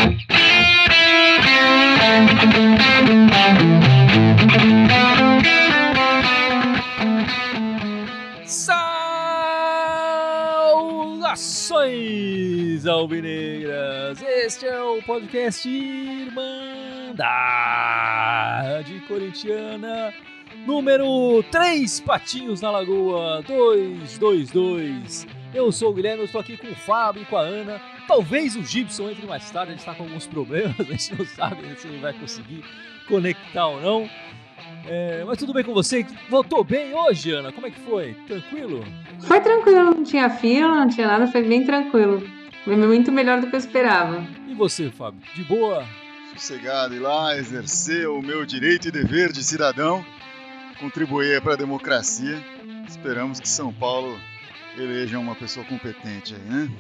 Saudações alvinegras! Este é o podcast Irmandade Corintiana, número 3 Patinhos na Lagoa, 222. Eu sou o Guilherme, eu estou aqui com o Fábio e com a Ana. Talvez o Gibson entre mais tarde, a gente está com alguns problemas, a gente não sabe se ele vai conseguir conectar ou não. Mas tudo bem com você? Voltou bem hoje, Ana? Como é que foi? Tranquilo? Foi tranquilo, não tinha fila, não tinha nada, foi bem tranquilo. Foi muito melhor do que eu esperava. E você, Fábio? De boa? Sossegado, ir lá exercer o meu direito e dever de cidadão, contribuir para a democracia. Esperamos que São Paulo eleja uma pessoa competente aí, né?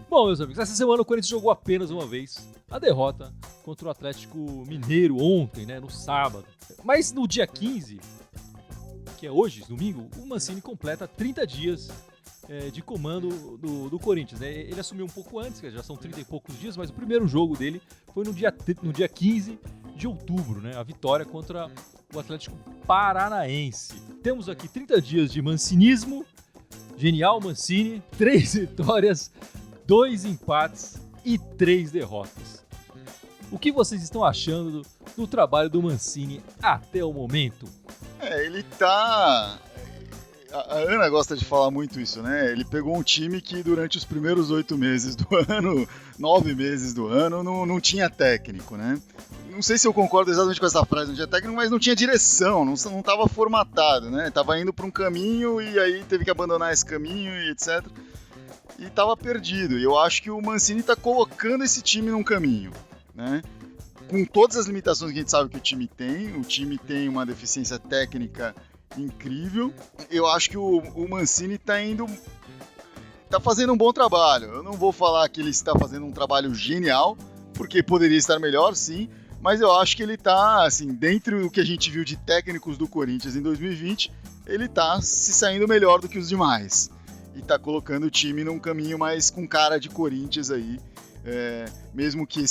Bom, meus amigos, essa semana o Corinthians jogou apenas uma vez a derrota contra o Atlético Mineiro ontem, né, no sábado. Mas no dia 15, que é hoje, domingo, o Mancini completa 30 dias de comando do Corinthians, né? Ele assumiu um pouco antes, já são 30 e poucos dias, mas o primeiro jogo dele foi no dia 15 de outubro, né? A vitória contra o Atlético Paranaense. Temos aqui 30 dias de mancinismo, genial Mancini, 3 vitórias, 2 empates e 3 derrotas. O que vocês estão achando do trabalho do Mancini até o momento? Ele tá... A Ana gosta de falar muito isso, né? Ele pegou um time que durante os primeiros 8 meses do ano, 9 meses do ano, não tinha técnico, né? Não sei se eu concordo exatamente com essa frase, não tinha técnico, mas não tinha direção, não estava formatado, né? Tava indo para um caminho e aí teve que abandonar esse caminho e etc. E estava perdido. E eu acho que o Mancini está colocando esse time num caminho, né? Com todas as limitações que a gente sabe que o time tem uma deficiência técnica incrível. Eu acho que o Mancini tá fazendo um bom trabalho. Eu não vou falar que ele está fazendo um trabalho genial, porque poderia estar melhor, sim, mas eu acho que ele tá, assim, dentro do que a gente viu de técnicos do Corinthians em 2020, ele tá se saindo melhor do que os demais. E tá colocando o time num caminho mais com cara de Corinthians aí, mesmo que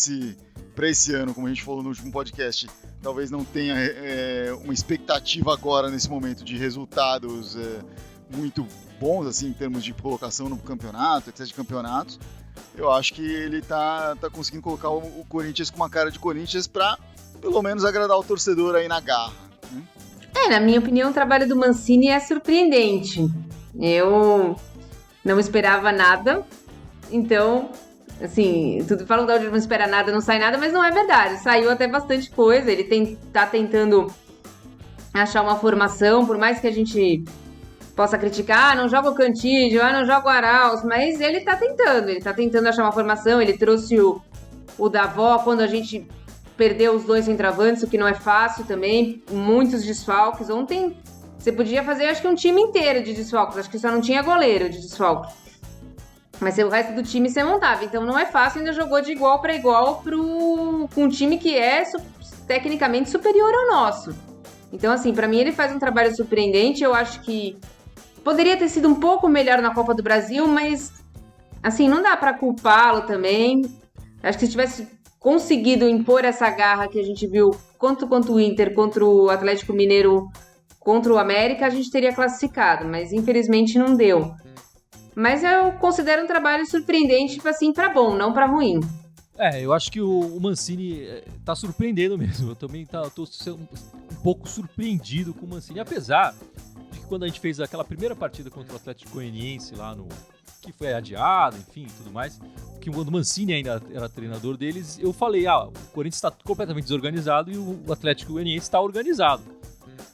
para esse ano, como a gente falou no último podcast, talvez não tenha uma expectativa agora, nesse momento, de resultados muito bons, assim, em termos de colocação no campeonato, etc. de campeonatos. Eu acho que ele tá conseguindo colocar o Corinthians com uma cara de Corinthians para, pelo menos, agradar o torcedor aí na garra, né? Na minha opinião, o trabalho do Mancini é surpreendente. Eu não esperava nada, então... Assim, tudo falam da onde não espera nada, não sai nada, mas não é verdade. Saiu até bastante coisa. Ele tá tentando achar uma formação, por mais que a gente possa criticar, não joga o Cantígio, não joga o Arauz, mas ele tá tentando achar uma formação. Ele trouxe o Davó quando a gente perdeu os 2 centroavantes, o que não é fácil também, muitos desfalques. Ontem você podia fazer, acho que um time inteiro de desfalques, acho que só não tinha goleiro de desfalque. Mas o resto do time você montava, então não é fácil, ainda jogou de igual para igual com um time que é tecnicamente superior ao nosso. Então, assim, para mim ele faz um trabalho surpreendente, eu acho que poderia ter sido um pouco melhor na Copa do Brasil, mas, assim, não dá para culpá-lo também. Acho que se tivesse conseguido impor essa garra que a gente viu contra o Inter, contra o Atlético Mineiro, contra o América, a gente teria classificado, mas infelizmente não deu. Mas eu considero um trabalho surpreendente, assim, pra bom, não pra ruim. Eu acho que o Mancini tá surpreendendo mesmo. Eu também tô sendo um pouco surpreendido com o Mancini. Apesar de que quando a gente fez aquela primeira partida contra o Atlético Goianiense lá que foi adiado, enfim, tudo mais, que quando o Mancini ainda era treinador deles, eu falei, o Corinthians está completamente desorganizado e o Atlético Goianiense está organizado.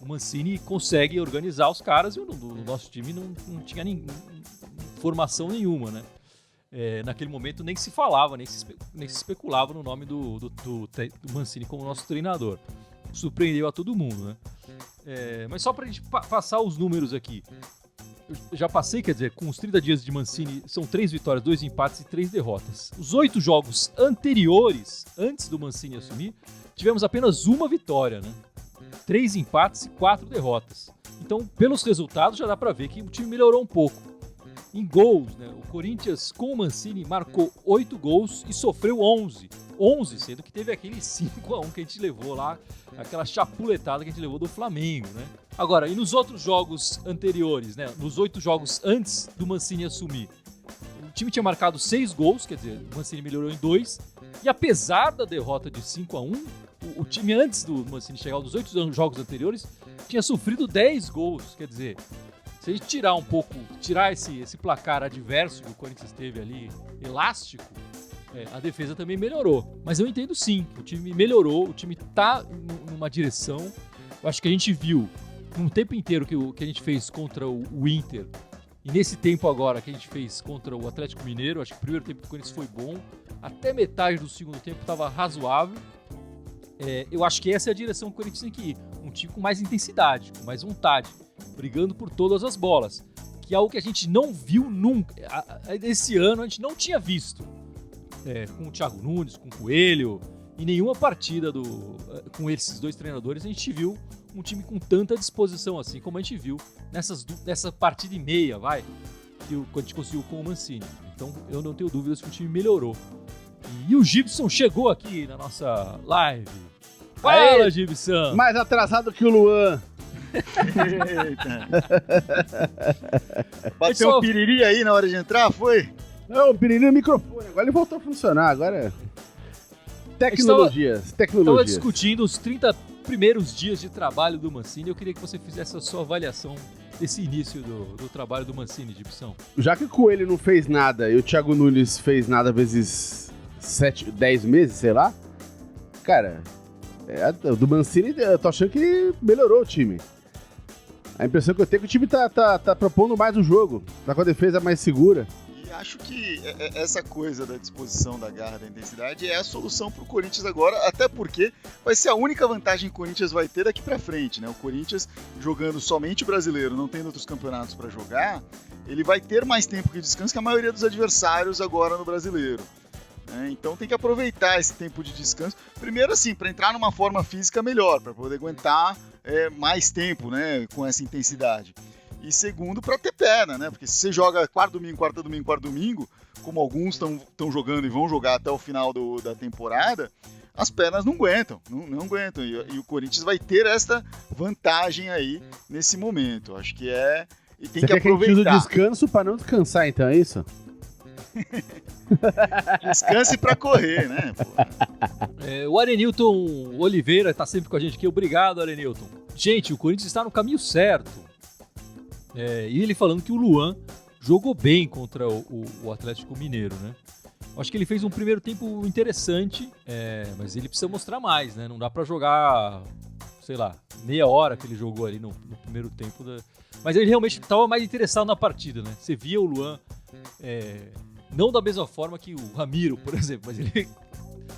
O Mancini consegue organizar os caras e o nosso time não tinha formação nenhuma, né? Naquele momento nem se falava, nem se especulava no nome do Mancini como nosso treinador. Surpreendeu a todo mundo, né? Mas só pra gente passar os números aqui. Eu já passei, quer dizer, com os 30 dias de Mancini, são 3 vitórias, 2 empates e 3 derrotas. Os 8 jogos anteriores, antes do Mancini assumir, tivemos apenas uma vitória, né? 3 empates e 4 derrotas. Então, pelos resultados, já dá pra ver que o time melhorou um pouco. Em gols, né? O Corinthians com o Mancini marcou 8 gols e sofreu 11. 11, sendo que teve aquele 5-1 que a gente levou lá, aquela chapuletada que a gente levou do Flamengo, né? Agora, e nos outros jogos anteriores, né? Nos 8 jogos antes do Mancini assumir, o time tinha marcado 6 gols, quer dizer, o Mancini melhorou em 2, e apesar da derrota de 5-1, o time antes do Mancini chegar, dos 8 jogos anteriores, tinha sofrido 10 gols, quer dizer, se a gente tirar esse placar adverso que o Corinthians teve ali, elástico, a defesa também melhorou. Mas eu entendo sim, o time melhorou, o time tá numa direção. Eu acho que a gente viu, no tempo inteiro que a gente fez contra o Inter, e nesse tempo agora que a gente fez contra o Atlético Mineiro, acho que o primeiro tempo do Corinthians foi bom, até metade do segundo tempo estava razoável. Eu acho que essa é a direção que o Corinthians tem que ir. Um time com mais intensidade, com mais vontade, brigando por todas as bolas, que é algo que a gente não viu nunca. Esse ano a gente não tinha visto. Com o Thiago Nunes, com o Coelho, em nenhuma partida com esses dois treinadores a gente viu um time com tanta disposição assim como a gente viu nessa partida e meia, que a gente conseguiu com o Mancini. Então eu não tenho dúvidas que o time melhorou. E o Gibson chegou aqui na nossa live. Fala, Gibson! Mais atrasado que o Luan. Eita. Bateu um piriri aí na hora de entrar, foi? Não, o piriri no microfone. Agora ele voltou a funcionar. Agora Tecnologias. Estava discutindo os 30 primeiros dias de trabalho do Mancini. Eu queria que você fizesse a sua avaliação desse início do trabalho do Mancini, Gibson. Já que o Coelho não fez nada e o Thiago Nunes fez nada vezes 10 meses, sei lá, cara, do Mancini eu tô achando que melhorou o time. A impressão que eu tenho é que o time tá propondo mais o jogo, tá com a defesa mais segura. E acho que essa coisa da disposição, da garra, da intensidade é a solução pro Corinthians agora, até porque vai ser a única vantagem que o Corinthians vai ter daqui pra frente, né? O Corinthians jogando somente o brasileiro, não tendo outros campeonatos para jogar, ele vai ter mais tempo de descanso que a maioria dos adversários agora no brasileiro. Então tem que aproveitar esse tempo de descanso. Primeiro assim, para entrar numa forma física melhor, para poder aguentar mais tempo, né, com essa intensidade. E segundo, para ter perna, né? Porque se você joga quarto domingo, como alguns estão jogando e vão jogar até o final da temporada, as pernas não aguentam, não aguentam. E o Corinthians vai ter esta vantagem aí nesse momento. Acho que e tem que aproveitar. Que a gente usa o descanso para não descansar, então, é isso? Descanse pra correr, né? O Arenilton Oliveira tá sempre com a gente aqui. Obrigado, Arenilton. Gente, o Corinthians está no caminho certo. E ele falando que o Luan jogou bem contra o Atlético Mineiro, né? Acho que ele fez um primeiro tempo interessante, mas ele precisa mostrar mais, né? Não dá pra jogar, sei lá, meia hora que ele jogou ali no primeiro tempo. Mas ele realmente estava mais interessado na partida, né? Você via o Luan... não da mesma forma que o Ramiro, por exemplo, mas ele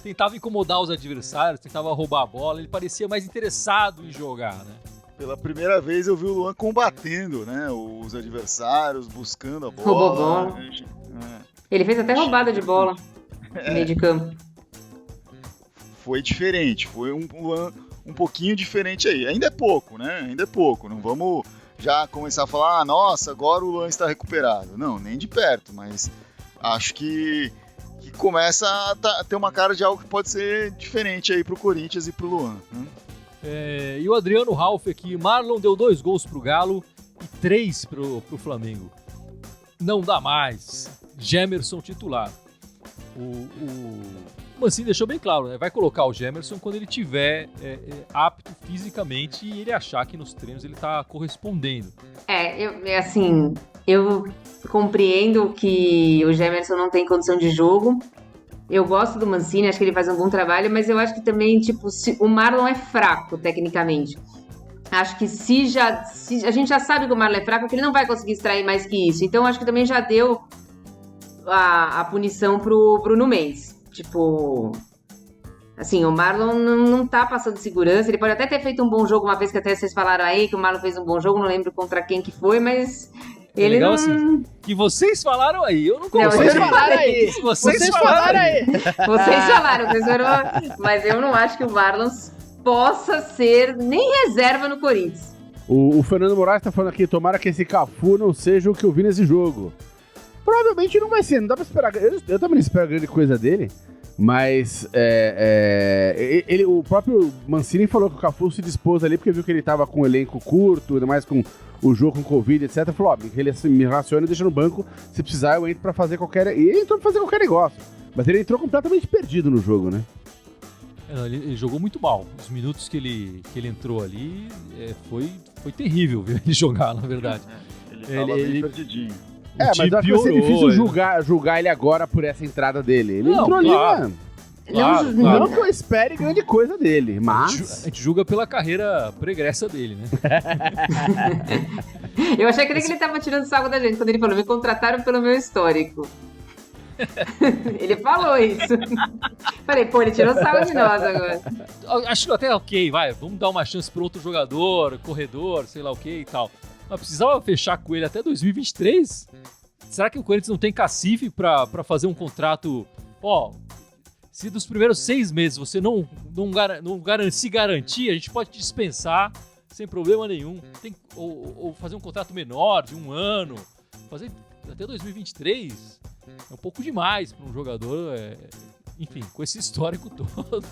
tentava incomodar os adversários, tentava roubar a bola, ele parecia mais interessado em jogar, né? Pela primeira vez eu vi o Luan combatendo, né, os adversários, buscando a bola. Roubou bola. Ele fez até roubada de bola no meio de campo. Foi diferente, foi um Luan um pouquinho diferente aí. Ainda é pouco, né? Ainda é pouco, não vamos já começar a falar, nossa, agora o Luan está recuperado. Não, nem de perto, mas acho que começa a ter uma cara de algo que pode ser diferente aí pro Corinthians e pro Luan. Né? E o Adriano Ralf aqui, Marlon deu 2 gols pro Galo e 3 pro Flamengo. Não dá mais. Gemerson titular. O Mancini deixou bem claro, né? Vai colocar o Gemerson quando ele tiver apto fisicamente e ele achar que nos treinos ele tá correspondendo. Eu compreendo que o Gemerson não tem condição de jogo. Eu gosto do Mancini, acho que ele faz um bom trabalho, mas eu acho que também, o Marlon é fraco, tecnicamente. Acho que se a gente já sabe que o Marlon é fraco, que ele não vai conseguir extrair mais que isso. Então, acho que também já deu a punição pro Bruno Mendes. Assim, o Marlon não tá passando segurança. Ele pode até ter feito um bom jogo, uma vez que até vocês falaram aí que o Marlon fez um bom jogo, não lembro contra quem que foi, mas... Ele legal não... assim, que vocês falaram aí, eu não consigo. Vocês falaram aí. Vocês falaram aí. Vocês falaram, mas eu não acho que o Marlon possa ser nem reserva no Corinthians. O Fernando Moraes tá falando aqui, tomara que esse Cafu não seja o que eu vi nesse jogo. Provavelmente não vai ser, não dá pra esperar. Eu também não espero grande coisa dele, mas o próprio Mancini falou que o Cafu se dispôs ali porque viu que ele tava com um elenco curto, ainda mais com o jogo com Covid, etc. Falou, me raciona e deixa no banco, se precisar eu entro pra fazer qualquer... E ele entrou pra fazer qualquer negócio, mas ele entrou completamente perdido no jogo, né? Ele jogou muito mal. Os minutos que ele entrou ali foi terrível ver ele jogar, na verdade. Ele tava bem perdidinho. Mas eu acho que vai ser difícil julgar ele agora por essa entrada dele. Ele entrou ali, mano. Claro. Não que eu espere grande coisa dele, mas... A gente julga pela carreira pregressa dele, né? Eu achei que ele tava tirando sarro da gente quando ele falou, me contrataram pelo meu histórico. Ele falou isso. Falei, pô, ele tirou sarro de nós agora. Acho até ok, vamos dar uma chance para outro jogador, corredor, sei lá o que e tal. Mas precisava fechar com ele até 2023? Será que o Corinthians não tem cacife para fazer um contrato? Se dos primeiros 6 meses você não se garantir, a gente pode dispensar sem problema nenhum. Ou fazer um contrato menor, de 1 ano. Fazer até 2023 é um pouco demais para um jogador, enfim, com esse histórico todo.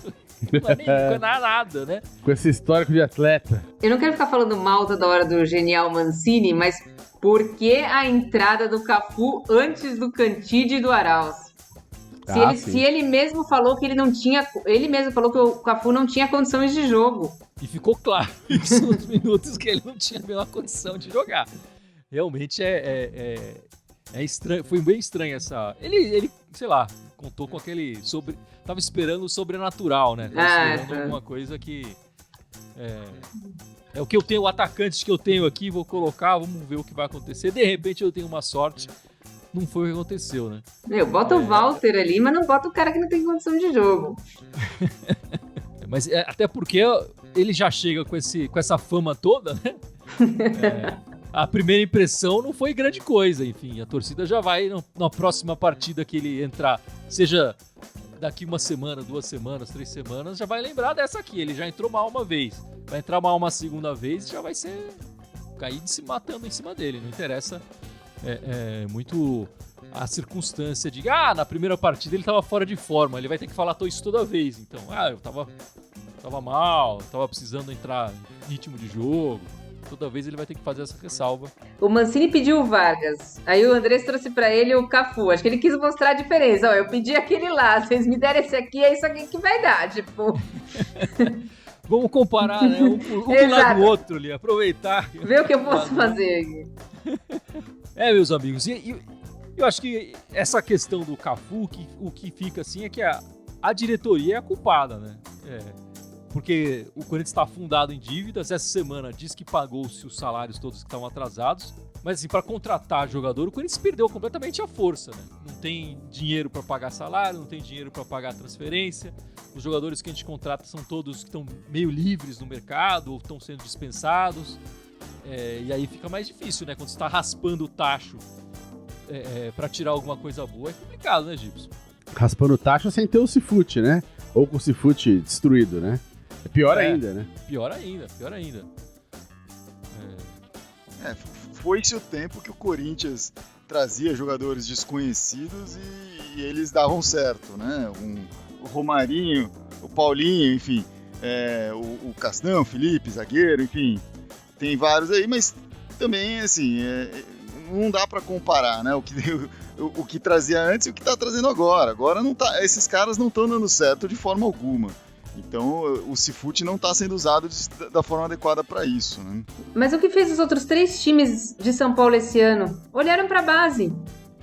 Não é nada, né? Com esse histórico de atleta. Eu não quero ficar falando mal toda hora do genial Mancini, mas por que a entrada do Cafu antes do Cantide e do Arauz? Se ele mesmo falou que ele não tinha... Ele mesmo falou que o Cafu não tinha condições de jogo. E ficou claro isso nos minutos que ele não tinha a menor condição de jogar. Realmente é estranho, foi bem estranho essa... Ele, sei lá, contou com aquele... Tava esperando o sobrenatural, né? Tava esperando alguma coisa que... É o que eu tenho, o atacante que eu tenho aqui, vou colocar, vamos ver o que vai acontecer. De repente eu tenho uma sorte. Não foi o que aconteceu, né? Bota o Walter ali, mas não bota o cara que não tem condição de jogo. Mas até porque ele já chega com essa fama toda, né? A primeira impressão não foi grande coisa, enfim. A torcida já vai na próxima partida que ele entrar, seja daqui 1 semana, 2 semanas, 3 semanas, já vai lembrar dessa aqui. Ele já entrou mal uma vez, vai entrar mal uma segunda vez e já vai cair se matando em cima dele. Não interessa muito a circunstância de na primeira partida ele tava fora de forma, ele vai ter que falar isso toda vez. Então, eu tava mal, tava precisando entrar em ritmo de jogo. Toda vez ele vai ter que fazer essa ressalva. O Mancini pediu o Vargas. Aí o Andrés trouxe pra ele o Cafu. Acho que ele quis mostrar a diferença. Eu pedi aquele lá. Vocês me deram esse aqui, é isso aqui que vai dar. Tipo... Vamos comparar, né? Um do lado do outro ali. Aproveitar. Ver o que eu posso fazer aqui. Meus amigos. E eu acho que essa questão do Cafu, o que fica assim é que a diretoria é a culpada, né? Porque o Corinthians está afundado em dívidas. Essa semana diz que pagou-se os salários todos que estavam atrasados. Mas assim, para contratar jogador, o Corinthians perdeu completamente a força, né? Não tem dinheiro para pagar salário, não tem dinheiro para pagar transferência. Os jogadores que a gente contrata são todos que estão meio livres no mercado ou estão sendo dispensados. E aí fica mais difícil, né? Quando você está raspando o tacho para tirar alguma coisa boa, é complicado, né, Gibson? Raspando o tacho sem ter o Cifute, né? Ou com o Cifute destruído, né? É pior ainda, né? Pior ainda. Foi-se o tempo que o Corinthians trazia jogadores desconhecidos e eles davam certo, né? O Romarinho, o Paulinho, enfim, o Castan, o Felipe, zagueiro, enfim, tem vários aí, mas também, assim, não dá pra comparar, né? O que trazia antes e o que tá trazendo agora. Agora não tá, esses caras não estão dando certo de forma alguma. Então o Cifute não está sendo usado da forma adequada para isso, né? Mas o que fez os outros 3 times de São Paulo esse ano? Olharam para a base.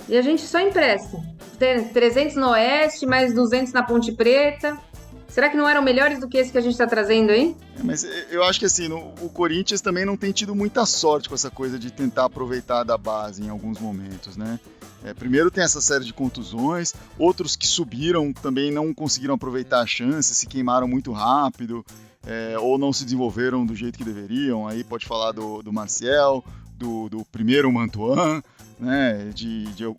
E a gente só empresta. Tem 300 no Oeste, mais 200 na Ponte Preta. Será que não eram melhores do que esse que a gente está trazendo aí? Mas eu acho que assim, o Corinthians também não tem tido muita sorte com essa coisa de tentar aproveitar da base em alguns momentos, né? Primeiro tem essa série de contusões, outros que subiram também não conseguiram aproveitar a chance, se queimaram muito rápido, ou não se desenvolveram do jeito que deveriam. Aí pode falar do Marcial, do primeiro Mantuan, né?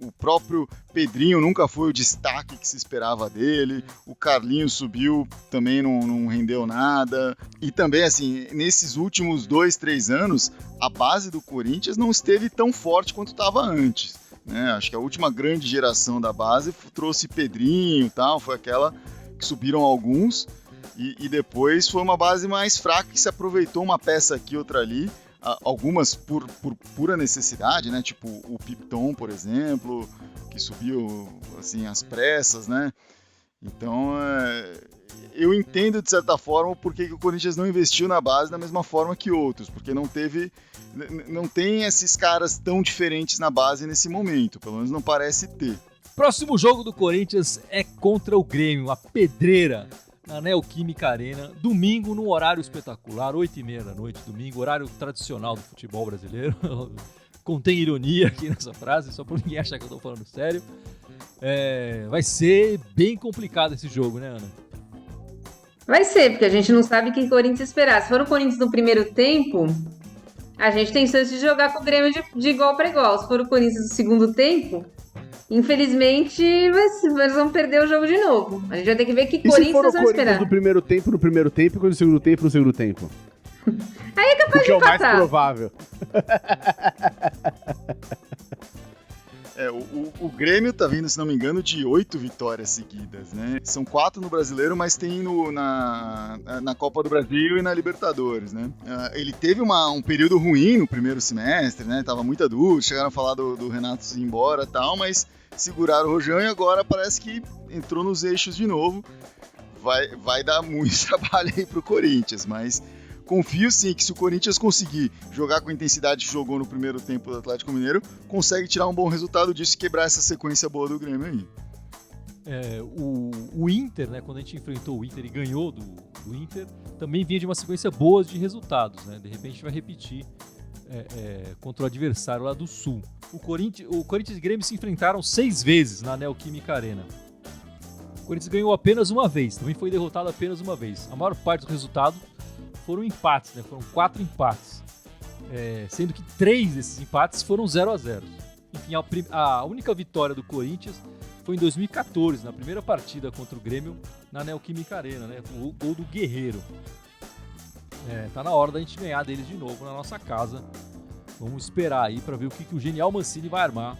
O próprio Pedrinho nunca foi o destaque que se esperava dele, o Carlinhos subiu, também não rendeu nada. E também, assim, nesses últimos 2-3 anos, a base do Corinthians não esteve tão forte quanto estava antes. né? Acho que a última grande geração da base trouxe Pedrinho e tal, foi aquela que subiram alguns, e depois foi uma base mais fraca que se aproveitou uma peça aqui, outra ali, algumas por pura necessidade, né? Tipo o Pipton, por exemplo, que subiu assim às pressas, né? Então eu entendo de certa forma por que o Corinthians não investiu na base da mesma forma que outros, porque não tem esses caras tão diferentes na base nesse momento, pelo menos não parece ter. Próximo jogo do Corinthians é contra o Grêmio, a pedreira, na Neoquímica Arena, domingo, num horário espetacular, 8h30 da noite, domingo, horário tradicional do futebol brasileiro. Contém ironia aqui nessa frase, só pra ninguém achar que eu tô falando sério. Vai ser bem complicado esse jogo, né, Ana? Vai ser, porque a gente não sabe o que o Corinthians esperar. Se for o Corinthians no primeiro tempo, a gente tem chance de jogar com o Grêmio de igual para igual. Se for o Corinthians no segundo tempo, infelizmente, eles vão perder o jogo de novo. A gente vai ter que ver que Corinthians vai esperar. No primeiro tempo, e no segundo tempo, no segundo tempo? Aí é capaz de empatar. O que é o mais provável. O Grêmio tá vindo, se não me engano, de 8 vitórias seguidas, né? São 4 no Brasileiro, mas tem na Copa do Brasil e na Libertadores, né? Ele teve um período ruim no primeiro semestre, né? Tava muita dúvida, chegaram a falar do Renato ir embora e tal, mas seguraram o Rojão e agora parece que entrou nos eixos de novo. Vai dar muito trabalho aí pro Corinthians, mas confio sim que se o Corinthians conseguir jogar com a intensidade que jogou no primeiro tempo do Atlético Mineiro, consegue tirar um bom resultado disso e quebrar essa sequência boa do Grêmio aí. O Inter, né, quando a gente enfrentou o Inter e ganhou do Inter, também vinha de uma sequência boa de resultados, né? De repente a gente vai repetir contra o adversário lá do Sul. O Corinthians e o Grêmio se enfrentaram 6 vezes na Neoquímica Arena. O Corinthians ganhou apenas uma vez, também foi derrotado apenas uma vez. A maior parte do resultado foram empates, né? Foram 4 empates, sendo que 3 desses empates foram 0-0. Enfim, a única vitória do Corinthians foi em 2014, na primeira partida contra o Grêmio na Neoquímica Arena, né? O gol do Guerreiro. Tá na hora da gente ganhar deles de novo na nossa casa. Vamos esperar aí para ver o que o genial Mancini vai armar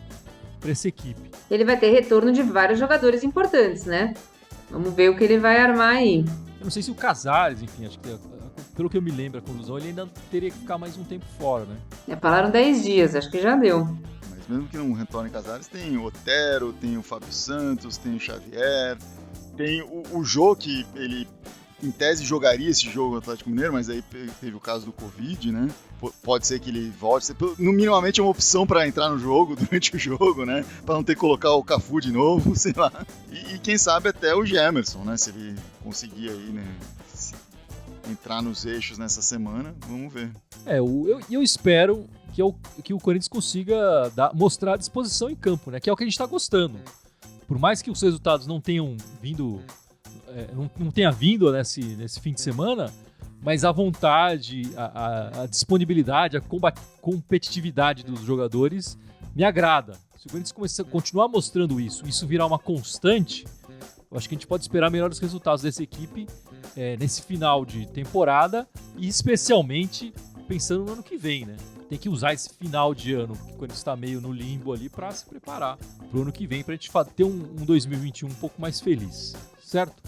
para essa equipe. Ele vai ter retorno de vários jogadores importantes, né? Vamos ver o que ele vai armar aí. Eu não sei se o Casares, enfim, acho que pelo que eu me lembro, a conclusão, ele ainda teria que ficar mais um tempo fora, né? Falaram 10 dias, acho que já deu. Mas mesmo que não retorne Casares, tem o Otero, tem o Fábio Santos, tem o Xavier, tem o Jô, que ele, em tese, jogaria esse jogo no Atlético Mineiro, mas aí teve o caso do Covid, né? Pode ser que ele volte, no minimamente é uma opção para entrar no jogo, durante o jogo, né? Para não ter que colocar o Cafu de novo, sei lá. E quem sabe até o Gemerson, né? Se ele conseguir aí, né? Entrar nos eixos nessa semana, vamos ver. Eu espero que o Corinthians consiga mostrar a disposição em campo, né? Que é o que a gente está gostando. Por mais que os resultados não tenham vindo, não tenha vindo nesse fim de semana, mas a vontade, a disponibilidade, a competitividade dos jogadores me agrada. Se o Corinthians continuar mostrando isso virar uma constante, eu acho que a gente pode esperar melhores resultados dessa equipe nesse final de temporada e especialmente pensando no ano que vem, né? Tem que usar esse final de ano, quando está meio no limbo ali, para se preparar para o ano que vem, para a gente ter um 2021 um pouco mais feliz, certo?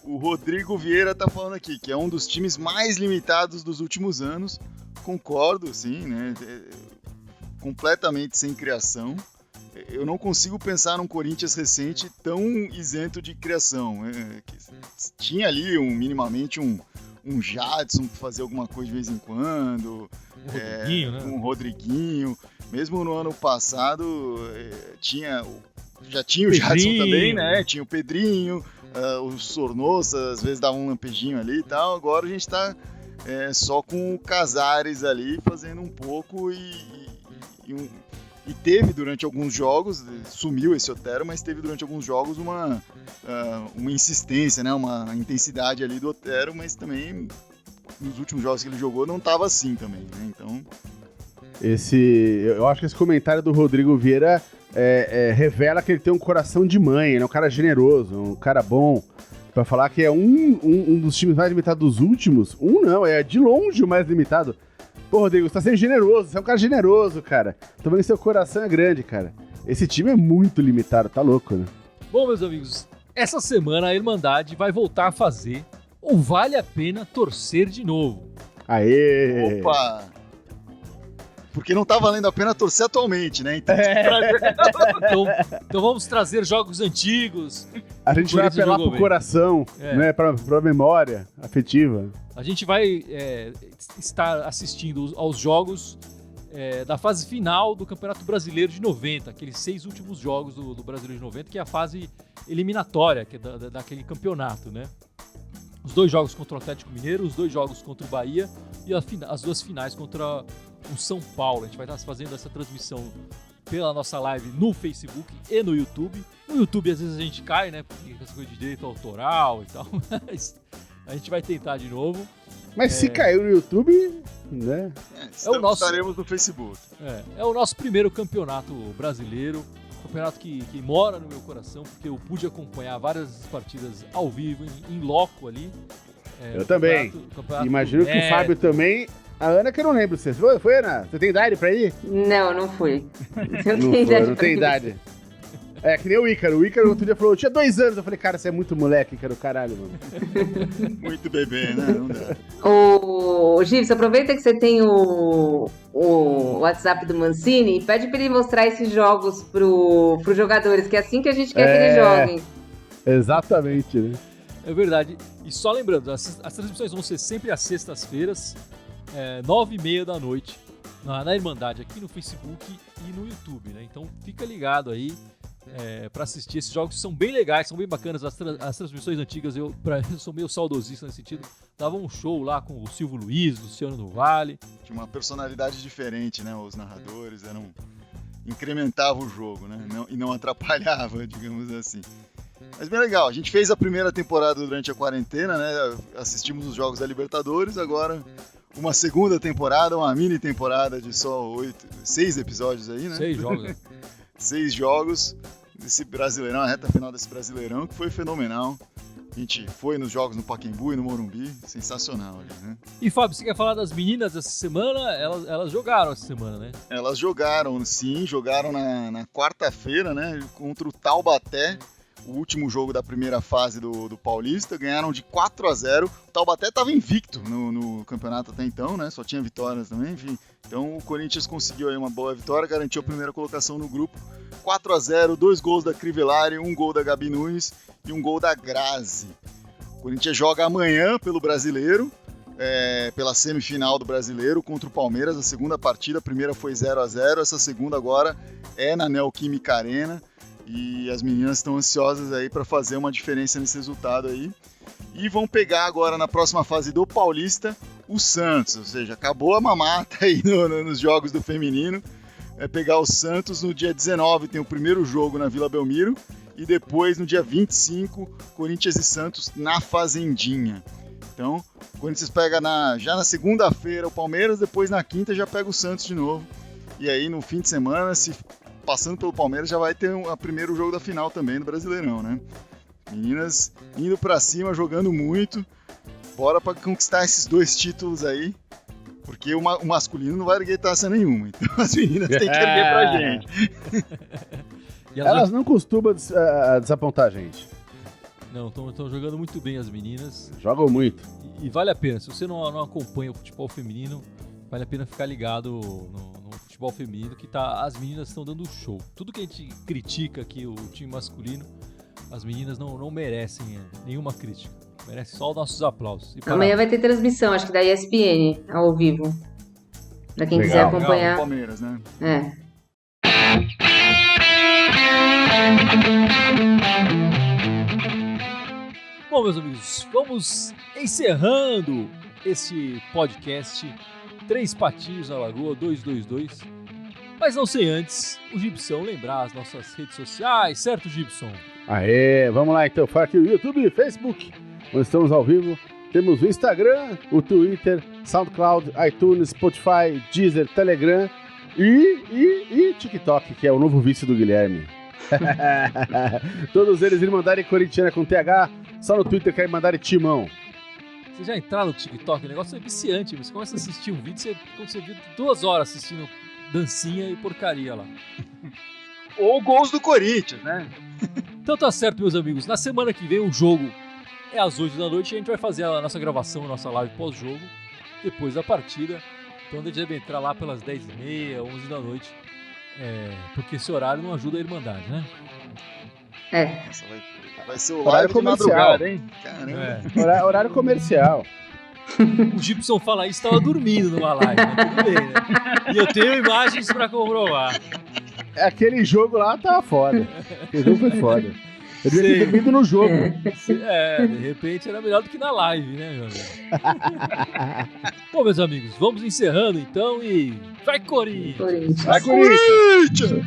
O Rodrigo Vieira tá falando aqui que é um dos times mais limitados dos últimos anos. Concordo, sim, né? Completamente sem criação. Eu não consigo pensar num Corinthians recente tão isento de criação. Tinha ali minimamente um Jadson que fazia alguma coisa de vez em quando. Rodriguinho, né? Um Rodriguinho. Mesmo no ano passado já tinha o Jadson também, né? Tinha o Pedrinho, o Sornosa às vezes dava um lampejinho ali e tal. Agora a gente tá só com o Casares ali fazendo um pouco e teve durante alguns jogos, sumiu esse Otero, mas teve durante alguns jogos uma insistência, né? Uma intensidade ali do Otero, mas também nos últimos jogos que ele jogou não estava assim também, né? Então... Eu acho que esse comentário do Rodrigo Vieira revela que ele tem um coração de mãe, ele é um cara generoso, um cara bom, pra falar que é um dos times mais limitados dos últimos. Não, é de longe o mais limitado. Pô, Rodrigo, você tá sendo generoso, você é um cara generoso, cara. Tô vendo que seu coração é grande, cara. Esse time é muito limitado, tá louco, né? Bom, meus amigos, essa semana a Irmandade vai voltar a fazer o Vale a Pena Torcer de novo. Aê! Opa! Porque não tá valendo a pena torcer atualmente, né? Então, Então vamos trazer jogos antigos. A gente vai apelar pro coração, né? Pra memória afetiva. A gente vai estar assistindo aos jogos da fase final do Campeonato Brasileiro de 90, aqueles 6 últimos jogos do Brasileiro de 90, que é a fase eliminatória que é daquele campeonato, né? Os 2 jogos contra o Atlético Mineiro, os 2 jogos contra o Bahia e as 2 finais contra o São Paulo. A gente vai estar fazendo essa transmissão pela nossa live no Facebook e no YouTube. No YouTube, às vezes, a gente cai, né? Porque essa coisa de direito autoral e tal. Mas a gente vai tentar de novo. Mas se caiu no YouTube, né? Estaremos no Facebook. É o nosso primeiro campeonato brasileiro. Campeonato que mora no meu coração, porque eu pude acompanhar várias partidas ao vivo, em loco ali. Eu também. Imagino que o Fábio também. A Ana que eu não lembro. Você foi, Ana? Você tem idade pra ir? Não fui. Não tem idade. É que nem o Ícaro. O Ícaro outro dia falou, eu tinha 2 anos. Eu falei, cara, você é muito moleque, Ícaro, caralho, mano. Muito bebê, né? Não dá. Ô, Gibson, aproveita que você tem o WhatsApp do Mancini e pede pra ele mostrar esses jogos pros jogadores, que é assim que a gente quer que eles joguem. Exatamente, né? É verdade. E só lembrando, as transmissões vão ser sempre às sextas-feiras, 9h30 da noite, na Irmandade, aqui no Facebook e no YouTube, né? Então fica ligado aí para assistir. Esses jogos são bem legais, são bem bacanas. As transmissões antigas, eu sou meio saudosista nesse sentido. Dava um show lá com o Silvio Luiz, Luciano do Vale. Tinha uma personalidade diferente, né? Os narradores incrementavam o jogo, né? E não atrapalhava, digamos assim. Mas bem legal, a gente fez a primeira temporada durante a quarentena, né? Assistimos os jogos da Libertadores, agora uma segunda temporada, uma mini temporada de só 6 episódios aí, né? 6 jogos, né? 6 jogos desse Brasileirão, a reta final desse Brasileirão, que foi fenomenal. A gente foi nos jogos no Pacaembu e no Morumbi, sensacional ali, né? E Fábio, você quer falar das meninas essa semana? Elas jogaram essa semana, né? Elas jogaram, sim, jogaram na quarta-feira, né? Contra o Taubaté. O último jogo da primeira fase do Paulista, ganharam de 4-0. O Taubaté estava invicto no campeonato até então, né? Só tinha vitórias também, enfim. Então o Corinthians conseguiu aí uma boa vitória, garantiu a primeira colocação no grupo. 4-0, 2 gols da Crivellari, 1 gol da Gabi Nunes e 1 gol da Grazi. O Corinthians joga amanhã pelo Brasileiro, pela semifinal do Brasileiro contra o Palmeiras. A segunda partida, a primeira foi 0-0, essa segunda agora é na Neoquímica Arena. E as meninas estão ansiosas aí para fazer uma diferença nesse resultado aí. E vão pegar agora na próxima fase do Paulista o Santos, ou seja, acabou a mamata aí nos jogos do feminino. É pegar o Santos no dia 19, tem o primeiro jogo na Vila Belmiro. E depois no dia 25, Corinthians e Santos na Fazendinha. Então, o Corinthians pega já na segunda-feira o Palmeiras, depois na quinta já pega o Santos de novo. E aí no fim de semana, passando pelo Palmeiras, já vai ter o primeiro jogo da final também do Brasileirão, né? Meninas indo pra cima, jogando muito. Bora pra conquistar esses 2 títulos aí, porque o masculino não vai erguer taça nenhuma. Então as meninas têm que erguer pra gente. Elas não costumam desapontar a gente. Não, estão jogando muito bem as meninas. Jogam muito. E vale a pena. Se você não acompanha o futebol feminino, vale a pena ficar ligado no futebol feminino, que as meninas estão dando show. Tudo que a gente critica aqui, o time masculino, as meninas não merecem nenhuma crítica. Merecem só os nossos aplausos. Amanhã vai ter transmissão, acho que da ESPN, ao vivo. Pra quem quiser acompanhar. Legal, Palmeiras, né? Bom, meus amigos, vamos encerrando esse podcast 3 Patinhos na Lagoa 222. Mas não sei antes, o Gibson lembrar as nossas redes sociais, certo, Gibson? Aê, vamos lá então. Fala aqui o YouTube e Facebook, onde estamos ao vivo. Temos o Instagram, o Twitter, SoundCloud, iTunes, Spotify, Deezer, Telegram e TikTok, que é o novo vício do Guilherme. Todos eles Irmandade Corintiana com TH, só no Twitter que é Irmandade Timão. Você já entraram no TikTok? O negócio é viciante. Você começa a assistir um vídeo, quando você viu 2 horas assistindo dancinha e porcaria lá. Ou gols do Corinthians, né? Então tá certo, meus amigos. Na semana que vem o jogo é às 8 da noite e a gente vai fazer a nossa gravação, a nossa live pós-jogo, depois da partida. Então a gente deve entrar lá pelas 10h30, 11 da noite, porque esse horário não ajuda a Irmandade, né? Nossa, vai ser o Horário live de comercial. madrugada, hein? Caramba. Horário comercial. O Gibson fala isso, estava dormindo numa live, mas tudo bem, né? E eu tenho imagens pra comprovar. Aquele jogo lá tava foda. Aquele jogo foi foda. Eu devia ter Sim. dormido no jogo. De repente era melhor do que na live, né, meu amigo? Bom, meus amigos, vamos encerrando então e vai, Corinthians! Corinthians. Vai, Corinthians!